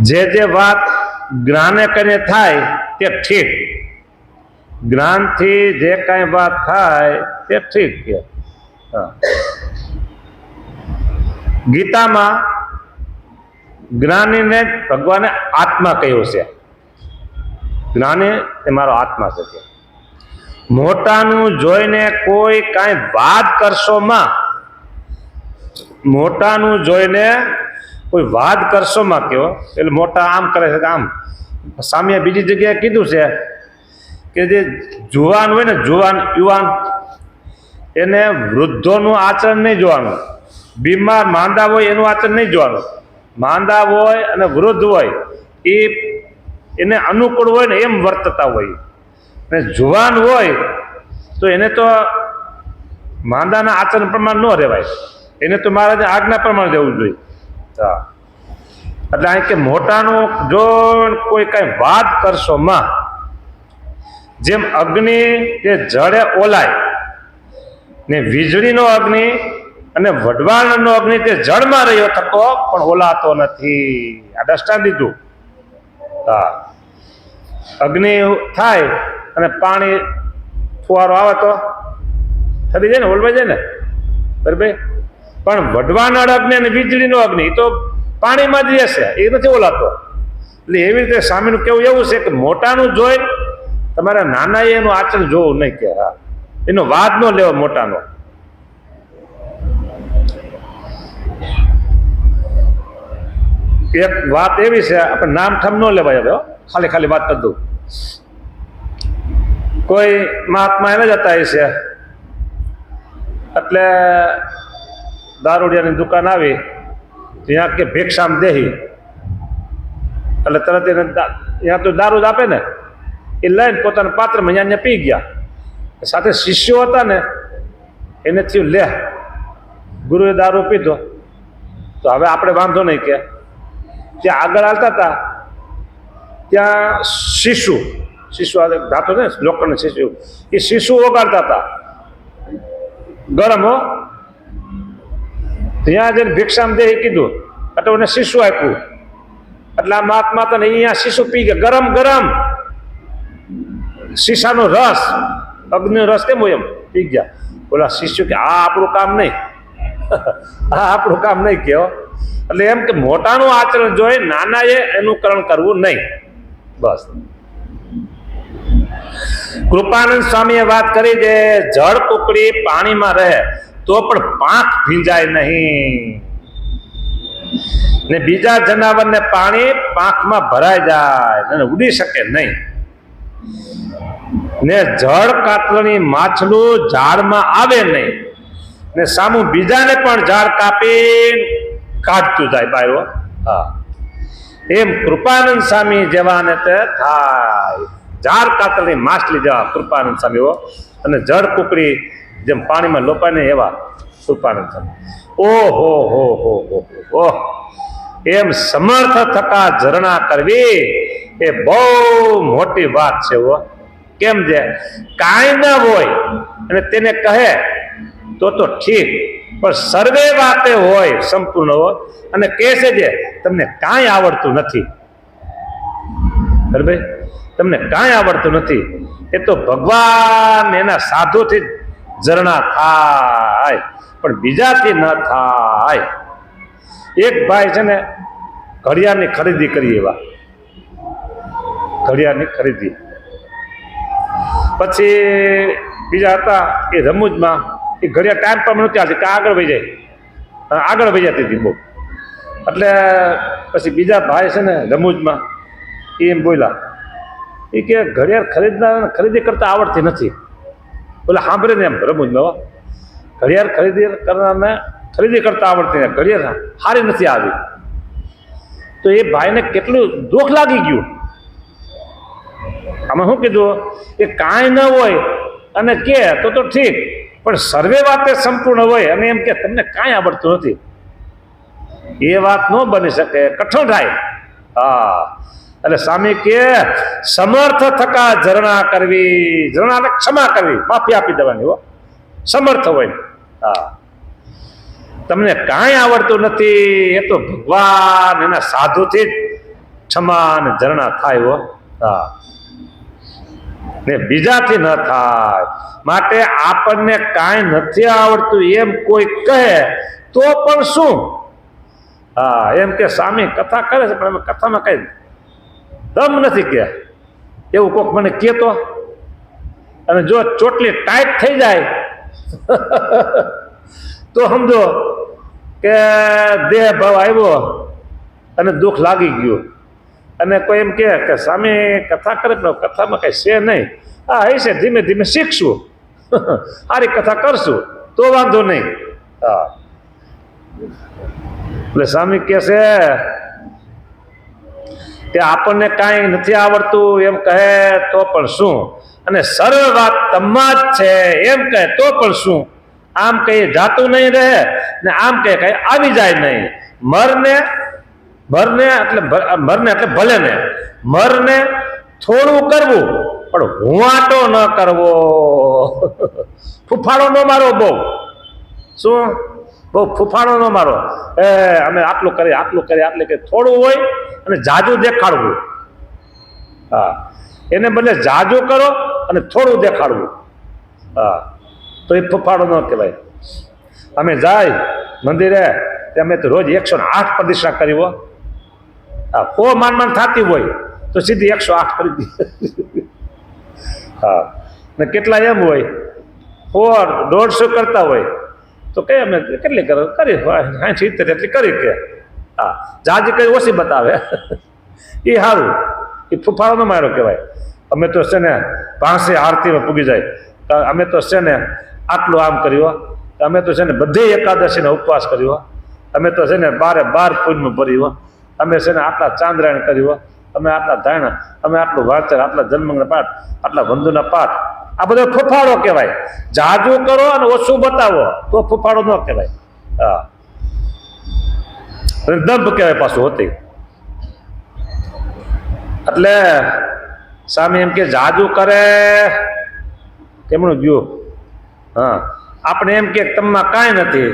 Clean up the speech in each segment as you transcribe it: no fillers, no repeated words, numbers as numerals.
જે વાત જ્ઞાને કરીને થાય તે ઠીક, જ્ઞાનથી જે કાંઈ વાત થાય તે ઠીક કે ગીતામાં જ્ઞાનીને ભગવાને આત્મા કહ્યું છે. જ્ઞાની એ મારો આત્મા છે કે મોટાનું જોઈને કોઈ કાંઈ વાત કરશો માં, મોટાનું જોઈને કોઈ વાત કરશો માં કયો એટલે મોટા આમ કરે છે કે આમ. સામે બીજી જગ્યાએ કીધું છે કે જે જુવાન હોય ને, જુવાન યુવાન, એને વૃદ્ધોનું આચરણ નહીં જોવાનું, બીમાર માંદા હોય એનું આચરણ નહીં જોવાનું. માંદા હોય અને વૃદ્ધ હોય એ એને અનુકૂળ હોય ને એમ વર્તતા હોય, અને જુવાન હોય તો એને તો માંદાના આચરણ પ્રમાણે ન રહેવાય, એને તો મહારાજે આજ્ઞા પ્રમાણે રહેવું જોઈએ. હા, એટલે અહીં કે મોટાનું જો કોઈ કાંઈ વાત કરશો માં, જેમ અગ્નિ જે જળે ઓલાય ને વીજળીનો અગ્નિ અને વઢવાણનો અગ્નિ તે જળમાં રહ્યો થતો પણ ઓલાતો નથી. આ દ્રષ્ટાંત દીધું. હા, અગ્નિ થાય અને પાણી ફુવારો આવે તો થતી જાય ને, ઓલવાઈ જાય ને, બરાબર. પણ વઢવાણ અગ્નિ અને વીજળીનો અગ્નિ તો પાણીમાં જ રહેશે, એ નથી ઓલાતો. એટલે એવી રીતે સ્વામીનું કેવું એવું છે કે મોટાનું જોઈ તમારે નાના એનું આચરણ જોવું નહીં કે હા એનો વાદ ન લેવો મોટાનો. એક વાત એવી છે, આપણે નામ ઠામ ન લેવાય હવે, ખાલી ખાલી વાત કરી દઉં. કોઈ મહાત્મા એને જતા હશે એટલે દારૂડિયાની દુકાન આવી, ત્યાં કે ભિક્ષામ દેહી, એટલે તરત એને ત્યાં તો દારૂ જ આપે ને, એ લઈને પોતાના પાત્રમાં અહીંયા પી ગયા. સાથે શિષ્યો હતા ને એને થયું લે ગુરુએ દારૂ પીધો તો હવે આપણે વાંધો નહીં કે. ત્યાં આગળ હાલતા હતા ત્યાં શિશુ ધાતો ને લોકોને શિશુ, એ શિશુ વગાડતા હતા ગરમ હો. ત્યાં જઈને ભિક્ષામ દે કીધું એટલે એને શિશુ આપ્યું, એટલે આ મહાત્મા તને અહીંયા શિશુ પી ગયા ગરમ ગરમ શીશાનો રસ, અગ્નિ રસ કેમ હોય એમ પી ગયા. બોલા શિશુ કે આ આપણું કામ નહીં, આ આપણું કામ નહીં કહેવો. એટલે એમ કે મોટાનું આચરણ જોઈ નાનાએ અનુકરણ કરવું નહીં. બસ. કૃપાનંદ સ્વામીએ વાત કરી છે જળ કુકડી પાણીમાં રહે તો પણ પાંખ ભીંજાય નહીં, ને બીજા જનાવરને પાણી પાંખમાં ભરાઈ જાય અને ઉડી શકે નહીં. ને જળ કાતરણી માછલું ઝાડમાં આવે નહીં, ને સામું બીજાને પણ ઝાડ કાપી કાઢતું જાય બાયો. હા, એમ કૃપાનંદ સ્વામી જેવાને તે થાય. ઝાડ કાતરણી માછલી જેવા કૃપાનંદ સ્વામી હો, અને જળ કુકડી જેમ પાણીમાં લોપાને એવા કૃપાનંદ સ્વામી. ઓહો હો હો હો ઓહ, એમ સમર્થ થતા ઝરણા કરવી એ બહુ મોટી વાત છે હો. કેમ છે કાંઈ ના હોય અને તેને કહે તો ઠીક, પણ સર્વે વાતે હોય સંપૂર્ણ હોય અને કહે છે જે તમને કાંઈ આવડતું નથી, બરાબર, તમને કાંઈ આવડતું નથી, એ તો ભગવાન એના સાધુથી ઝરણા થાય પણ બીજાથી ન થાય. એક ભાઈ છે ને ઘડિયાળની ખરીદી કરી, એવા ઘડિયાળની ખરીદી, પછી બીજા હતા એ રમૂજમાં એ ઘડિયાળ ટાઈમ પર નહોતી આવતી કે આગળ વહી જાય, આગળ વહી જતી હતી બહુ. એટલે પછી બીજા ભાઈ છે ને રમૂજમાં એ એમ બોલ્યા, એ કે ઘડિયાળ ખરીદી કરતા આવડતી નથી. બોલે સાંભળે ને એમ રમૂજમાં, ઘડિયાળ કરનારને ખરીદી કરતા આવડતી નથી, ઘડિયાળ સારી નથી આવી. તો એ ભાઈને કેટલું દુઃખ લાગી ગયું. આમાં શું કીધું કે કાંઈ ન હોય અને કે તો ઠીક, પણ સર્વે વાતે સંપૂર્ણ હોય અને એમ કે તમને કાંઈ આવડતું નથી, એ વાત ન બની શકે, કઠણ થાય. હા, એટલે સ્વામી કે સમર્થ થકા ઝરણા કરવી, ઝરણાને ક્ષમા કરવી, માફી આપી દેવાની હો, સમર્થ હોય. હા, તમને કાંઈ આવડતું નથી એ તો ભગવાન એના સાધુથી જ ક્ષમા અને ઝરણા થાય હો. હા, ને બીજાથી ન થાય. માટે આપણને કાંઈ નથી આવડતું એમ કોઈ કહે તો પણ શું? હા, એમ કે સ્વામી કથા કરે છે પણ અમે કથામાં કઈ દમ નથી કે એવું કોક મને કહેતો, અને જો ચોટલી ટાઈટ થઈ જાય તો સમજો કે દેહ ભાવ આવ્યો અને દુઃખ લાગી ગયું. અને કોઈ એમ કે સ્વામી કથા કરે પણ કથામાં કઈ છે નહીં, હા હશે ધીમે ધીમે શીખશું, સારી કથા કરશું તો વાંધો નહીં. હા, એટલે સ્વામી કહે છે કે આપણને કાંઈ નથી આવડતું એમ કહે તો પણ શું, અને સર્વ વાત તમા જ છે એમ કહે તો પણ શું. આમ કહીએ જાતું નહીં રહે ને આમ કહે કઈ આવી જાય નહીં. મરને એટલે ભલે ને, મરને થોડું કરવું પણ હુંવાટો ન કરવો. ફૂફાડો ન મારો બહુ, શું બહુ ફૂફાડો ન મારો. અમે આટલું કરીએ આટલે કે થોડું હોય અને જાજુ દેખાડવું. હા, એને બદલે જાજુ કરો અને થોડું દેખાડવું. હા, તો એ ફૂફાડો ન કહેવાય. અમે જાય મંદિરે અમે તો રોજ 108 પ્રદક્ષિણા કરી હો. હા, કો માન થતી હોય તો સીધી 108 કરી દી. હા, ને કેટલા એમ હોય 150 કરતા હોય તો કઈ અમે કેટલી કરી 60 એટલી કરી કે. હા, જાજી કઈ ઓછી બતાવે એ સારું, એ ફૂફાડો ન માર્યો કહેવાય. અમે તો છે ને 5 આરતીમાં પૂગી જાય, અમે તો છે ને આટલું આમ કર્યું, અમે તો છે ને બધી એકાદશીનો ઉપવાસ કર્યો, અમે તો છે ને 12 પૂજમાં ભર્યું, અમે છે ને આટલા ચાંદ્રાયણ કર્યું, અમે આટલા ધાયણા, અમે આટલું વાંચન, આટલા જન્મના પાઠ, આટલા બંધુના પાઠ. આ બધો ફૂફાડો કહેવાય. જાજુ કરો અને ઓછું બતાવો તો ફૂફાડો ન કહેવાય. હા, દંભ કહેવાય પાછું હોતી. એટલે સ્વામી એમ કે જાજુ કરે તેમનું ગયું. હા, આપણે એમ કે તમામાં કાંઈ નથી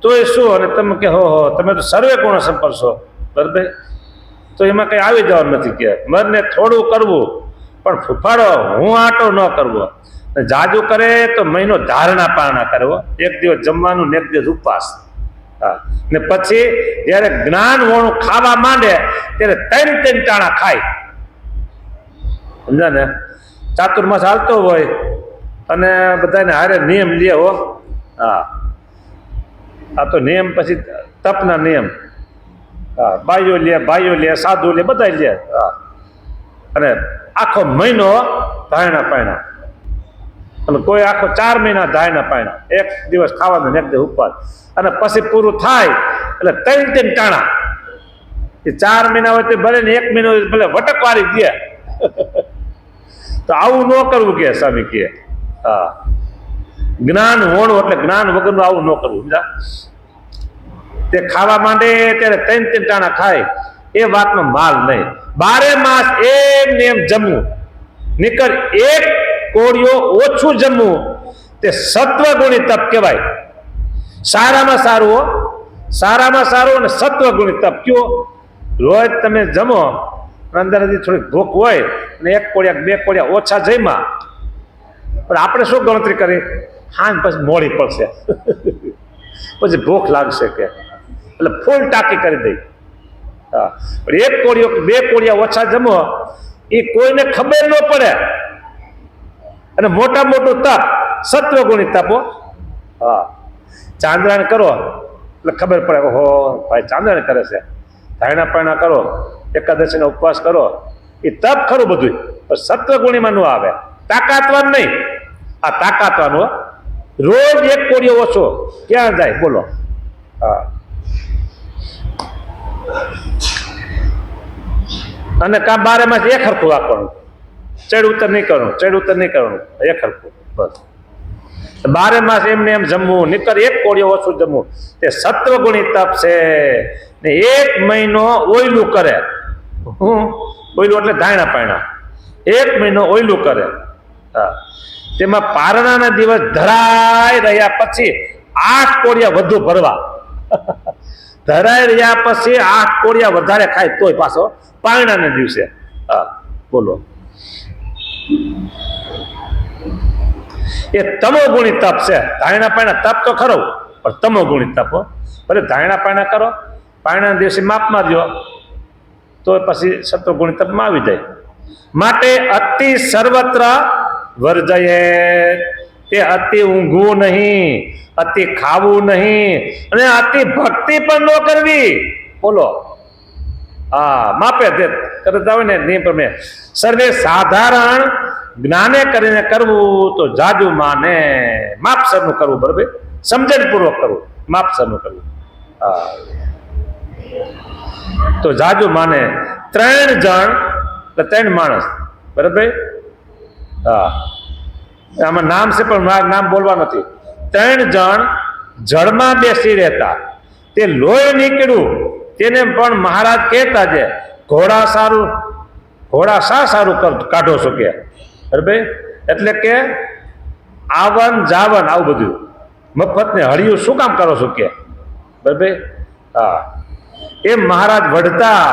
તોય શું, અને તમે કે હો તમે તો સર્વે ગુણ સંપન્ન છો, બરાબર, તો એમાં કંઈ આવી જવાનું નથી. કે મરને થોડું કરવું પણ ફૂફાડો હું આટો ન કરવો. જાજુ કરે તો મહિનો ધારણા પારણા કરવો, એક દિવસ જમવાનું ને એક દિવસ ઉપવાસ. હા, ને પછી જયારે જ્ઞાન વણું ખાવા માંડે ત્યારે 3 ટાણા ખાય. સમજા ને? ચાતુર્માસ હાલતો હોય અને બધાને હારે નિયમ લે હો. હા, આ તો નિયમ પછી તપના નિયમ. હા, ભાઈઓ લે સાધુ લે બધા લે. હા, અને આખો મહિનો ધારણા પાયણા, અને કોઈ આખો 4 મહિના ધારણા પાયણા, એક દિવસ ખાવાનું ને એક દિવસ ઉપવાસ, અને પછી પૂરું થાય એટલે 3 ટાણા. એ 4 મહિના હોય તો ભલે ને 1 મહિનો ભલે વટકવારી દે. તો આવું ન કરવું કે સ્વામી કે. હા, જ્ઞાન હોણું એટલે જ્ઞાન વગરનું આવું ન કરવું. સમજા? તે ખાવા માંડે ત્યારે 3 ટાણા ખાય એ વાતમાં માલ નહીં. 12 માસ એમ ને એમ જમવું, નીકળ એક કોળિયો ઓછું જમવું તે સત્વગુણી તપ કહેવાય. સારામાં સારું અને સત્વગુણી તપ કયો. રોજ તમે જમો અંદર થોડીક ભૂખ હોય અને 1 કોળિયા 2 કોળિયા ઓછા જમ્યા, પણ આપણે શું ગણતરી કરી, હા પછી મોડી પડશે પછી ભૂખ લાગશે કે, એટલે ફૂલ ટાંકી કરી દઈ. હા, પણ 1 કોળિયો 2 કોળિયા ઓછા જમો એ કોઈને ખબર ન પડે, અને મોટું તપ સત્વગુણી તપો. હા, ચાંદ્રાયણ કરો એટલે ખબર પડે, ઓહો ભાઈ ચાંદ્રાયણ કરે છે. ધાયણા પાયણા કરો, એકાદશીનો ઉપવાસ કરો, એ તપ ખરું બધું, પણ સત્વગુણીમાં ન આવે. તાકાતવાન નહીં, આ તાકાતવાનું. રોજ 1 કોળિયો ઓછો ક્યાં જાય બોલો. હા, અને કાં 12 માસ એક હરખું રાખવાનું, ચડ ઉતર નહીં કરવાનું, એક હરખું બસ. 12 માસ એમને એમ જમવું, નીકળ 1 કોળિયો ઓછું જમવું તે સત્વગુણી તપ છે. ને 1 મહિનો ઓયલું કરે. ઓયલું એટલે ધાયણા પાયણા. 1 મહિનો ઓયલું કરે. હા, તેમાં પારણાના દિવસ ધરાઈ રહ્યા પછી 8 કોળિયા વધુ ભરવા. ધરાઈ રહ્યા પછી 8 કોળિયા વધારે ખાય તોય પાછો પારણાના દિવસે. હા બોલો, એ તમોગુણી તપ છે. ધાયણા પાયણા તપ તો ખરો, પણ તમોગુણી તપ. ભલે ધાયણા પાયણા કરો, પાયણાના દિવસે માપ મારજો તો પછી સત્વગુણી તપમાં આવી જાય. માટે અતિ સર્વત્ર વર્જયે, તે અતિ ઊંઘવું નહીં, અતિ ખાવું નહીં, અને અતિ ભક્તિ પણ ન કરવી. બોલો, હા માપે તે કરતા હોય ને નિયમ પ્રમાણે. સર્વે સાધારણ જ્ઞાને કરીને કરવું તો જાજુ માને. માપસરનું કરવું, બરોબર, સમજણપૂર્વક કરવું, માપસરનું કરવું. હા તો જાજુ માને. 3 જણ, 3 માણસ, બરોબર. હા આમાં નામ છે પણ મારું નામ બોલવા નથી. 3 જણ જળમાં બેસી રહેતા, તે લોહી નીકળ્યું, તેને પણ મહારાજ કહેતા છે ઘોડા શા સારું કાઢો છો કે, બરાબર. એટલે કે આવન જાવન આવું બધું મફત ને હળિયું શું કામ કરો છો કે, બરાબર. હા એમ મહારાજ વઢતા,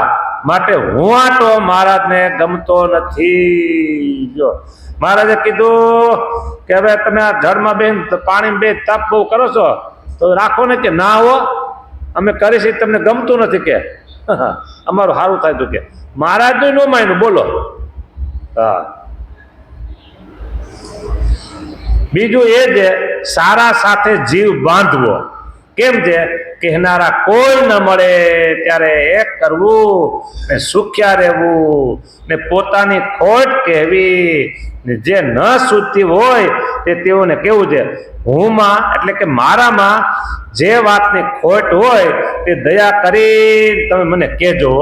માટે હુંવાટો મહારાજને ગમતો નથી. જો મહારાજે કીધું કે હવે તમે આ જળમાં બેન પાણી બે તપ બહુ કરો છો તો રાખો ને, કે ના હો અમે કરીશ, તમને ગમતું નથી કે અમારું સારું થાય તો કે મહારાજનું ન માન્યું. બોલો, હા. બીજું એ છે સારા સાથે જીવ બાંધવો. કેમ છે? કહેનારા કોઈ ન મળે ત્યારે એક કરવું ને સુખ્યા રહેવું ને પોતાની ખોટ કહેવી ને જે ન સૂતી હોય તે તેઓને કેવું છે હુંમાં, એટલે કે મારામાં જે વાતની ખોટ હોય તે દયા કરી તમે મને કહેજો.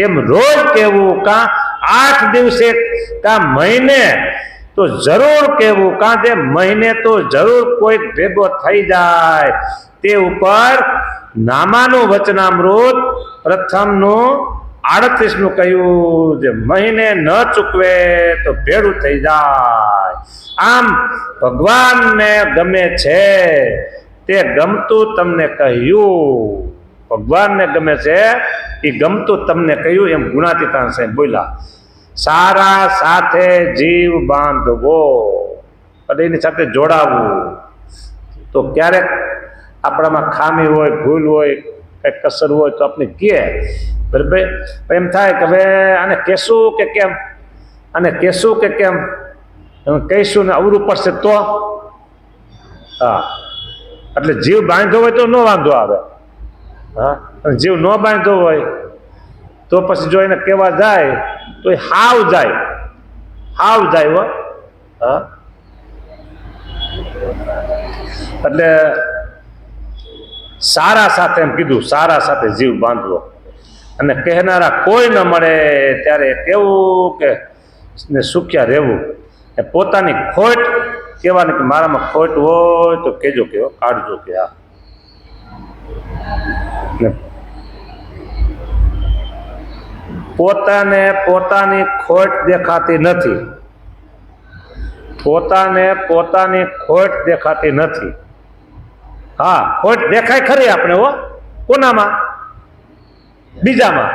એમ રોજ કહેવું, કાં 8 દિવસે કાં મહિને તો જરૂર કહેવું, કાં તે મહિને તો જરૂર કોઈક ભેગો થઈ જાય. તે ઉપર નામાનું વચનામૃત પ્રથમનું 38નું કહ્યું જે મહિને ન ચૂકવે તો ભેડું થઈ જાય. આમ ભગવાનને ગમે છે તે ગમતું તમને કહ્યું, ભગવાનને ગમે છે એ ગમતું તમને કહ્યું. એમ ગુણાતીતાન સાહેબ બોલ્યા. સારા સાથે જીવ બાંધવો, અને એની સાથે જોડાવવું. તો ક્યારેક આપણામાં ખામી હોય, ભૂલ હોય, કંઈક કસર હોય તો આપણે કહે, બરાબર. એમ થાય કે હવે આને કહેશું કે કેમ, આને કહેશું કે કેમ, કહીશું ને અવરું પડશે તો. હા એટલે જીવ બાંધ્યો હોય તો ન વાંધો આવે. હા અને જીવ ન બાંધ્યો હોય તો પછી જો એને કહેવા જાય તો એ હાવ જાય હો. હા એટલે સારા સાથે એમ કીધું, સારા સાથે જીવ બાંધવો. અને કહેનારા કોઈ ન મળે ત્યારે કેવું કે ને સુખ્યા રહેવું. એ પોતાની ખોટ કહેવાની કે મારામાં ખોટ હોય તો કહેજો, કે કાઢજો કે. હા પોતાને પોતાની ખોટ દેખાતી નથી, પોતાને પોતાની ખોટ દેખાતી નથી. હા ખોટ દેખાય ખરી આપણે, હો કોનામાં? બીજામાં.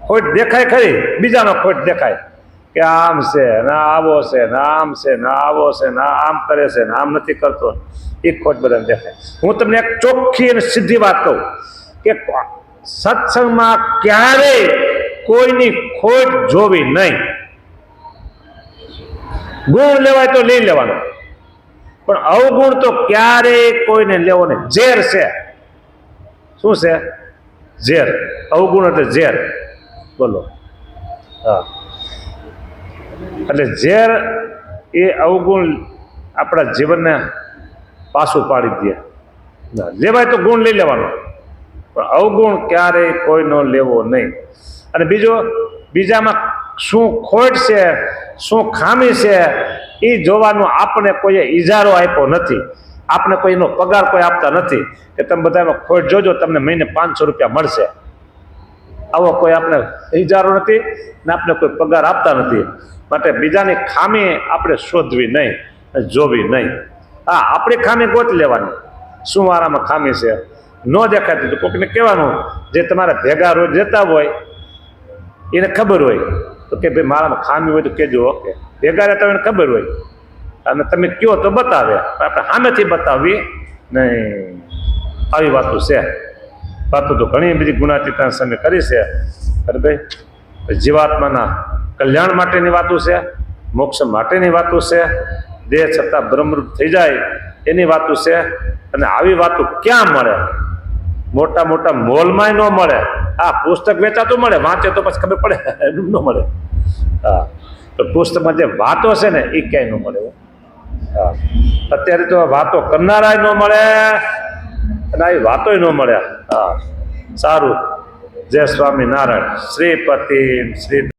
ખોટ દેખાય ખરી, બીજામાં ખોટ દેખાય કે આમ છે ને આવો છે ને આમ છે ને આવો છે ને આમ કરે છે ને આમ નથી કરતો, એ ખોટ બધાને દેખાય. હું તમને એક ચોખ્ખી અને સીધી વાત કહું કે સત્સંગમાં ક્યારેય કોઈની ખોટ જોવી નહીં. ગુણ લેવાય તો લઈ લેવાનો, પણ અવગુણ તો ક્યારેય કોઈને લેવો નહીં. ઝેર છે. શું છે? ઝેર. અવગુણ એટલે ઝેર. બોલો. હા એટલે ઝેર એ અવગુણ આપણા જીવનને પાછું પાડી દે. લેવાય તો ગુણ લઈ લેવાનો, પણ અવગુણ ક્યારેય કોઈનો લેવો નહીં. અને બીજામાં શું ખોટ છે, શું ખામી છે, એ જોવાનું આપણે કોઈએ ઇજારો આપ્યો નથી. આપણે કોઈનો પગાર કોઈ આપતા નથી કે તમે બધાનો ખોટ જોજો તમને મહિને 500 રૂપિયા મળશે. આવો કોઈ આપણે ઇજારો નથી ને આપણે કોઈ પગાર આપતા નથી. માટે બીજાની ખામી આપણે શોધવી નહીં, જોવી નહીં. હા આપણી ખામી ગોતી લેવાની, શું મારામાં ખામી છે, ન દેખાતી તો કોકને કહેવાનું, જે તમારા ભેગા રોજ જતા હોય એને ખબર હોય તો કે ભાઈ મારામાં ખામી હોય તો કહેજો. ઓકે, ભેગા રહેતા હોય એને ખબર હોય અને તમે કહો તો બતાવે, આપણે સામેથી બતાવવી નહીં. આવી વાતો છે. વાતો તો ઘણી બધી ગુણાતીતાના સામે કરી છે. અરે ભાઈ, જીવાત્માના કલ્યાણ માટેની વાતો છે, મોક્ષ માટેની વાતો છે, દેહ છતાં બ્રહ્મરૂપ થઈ જાય એની વાતો છે. અને આવી વાતો ક્યાં મળે? મોટા મોટા મોલમાં ન મળે. આ પુસ્તક વેચાતું મળે, વાંચે તો પછી ખબર પડે, એનું ન મળે. હા, તો પુસ્તકમાં જે વાતો છે ને એ ક્યાંય ન મળે. હા, અત્યારે તો વાતો કરનારા ન મળે અને આવી વાતોય ન મળે. હા, સારું. જય સ્વામિનારાયણ. શ્રીપતિ શ્રી